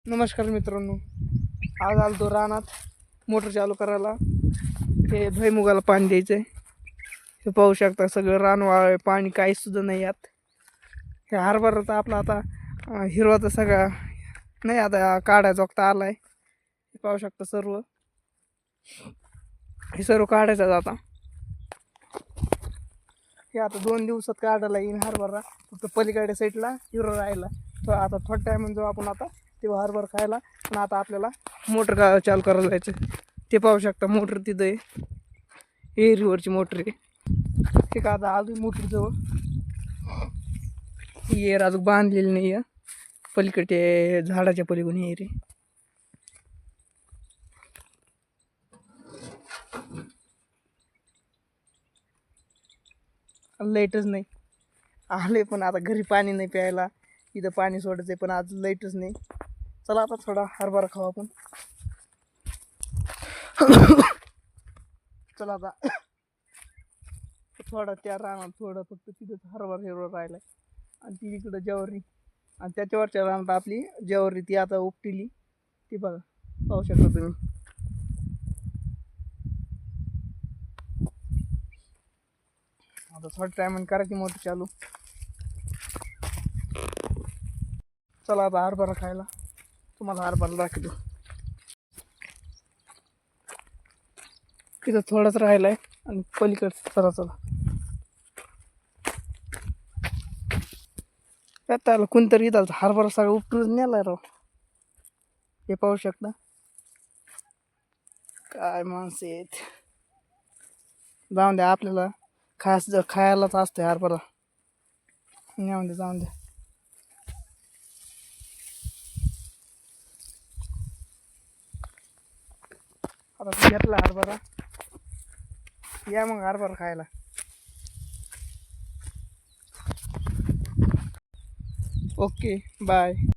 नमस्कार मित्रांनो, आज आलतो रानात मोटर चालू करायला. हे भुईमुगाला पाणी द्यायचं आहे. हे पाहू शकता सगळं रान वाळ, पाणी काहीच सुद्धा नाही यात. हे हरभराचा आपला आता हिरवा तर सगळा नाही, आता काढायचा वक्त आला आहे. हे पाहू शकता सर्व, हे सर्व काढायचं आता. हे आता 2 दिवसात काढायला येईल हरभरा. फक्त पलीकडे साईडला हिरवा राहिला. तर आता थोड्या टायमात जाऊ आपण आता तेव्हा हरभरा खायला. पण आता आपल्याला मोटर चालू करायला जायचं. ते पाहू शकता मोटर तिथं आहे, एरीवरची मोटर आहे. ठीक आहे, आता अजून मोटर जवळ ही एअर अजून बांधलेली नाही आहे. पलीकडे झाडाच्या पलीकडून एअर आहे. लाईटच नाही आले, पण आता घरी पाणी नाही प्यायला, इथं पाणी सोडायचं आहे, पण आज लाईटच नाही. चला आता थोडा हरभरा खाऊ आपण. चला आता थोडा त्या रानात थोडं फक्त तिथंच हरभरा हिरवा राहिलाय. आणि ती इकडं ज्वारी, आणि त्याच्यावरच्या रानात आपली ज्वारी ती आता उपटिली. ती बघा, पाहू शकता तुम्ही. आता थोडं टायमाने करायची मोटर चालू. चला आता हरभरा खायला, तुम्हाला हरभरा दाखवतो. तिथं थोडाच राहिलाय आणि पलीकडचं चला चला. त्याला कोणतरी इथं हरभरा सगळं उपटून नेलाय राव. हे पाहू शकता, काय माणसं आहेत. जाऊन द्या, आपल्याला खायलाच असते हरभरा. नेऊन द्या, जाऊन द्या. आता घेतला हरभरा, या मग हरभरा खायला. Okay, bye.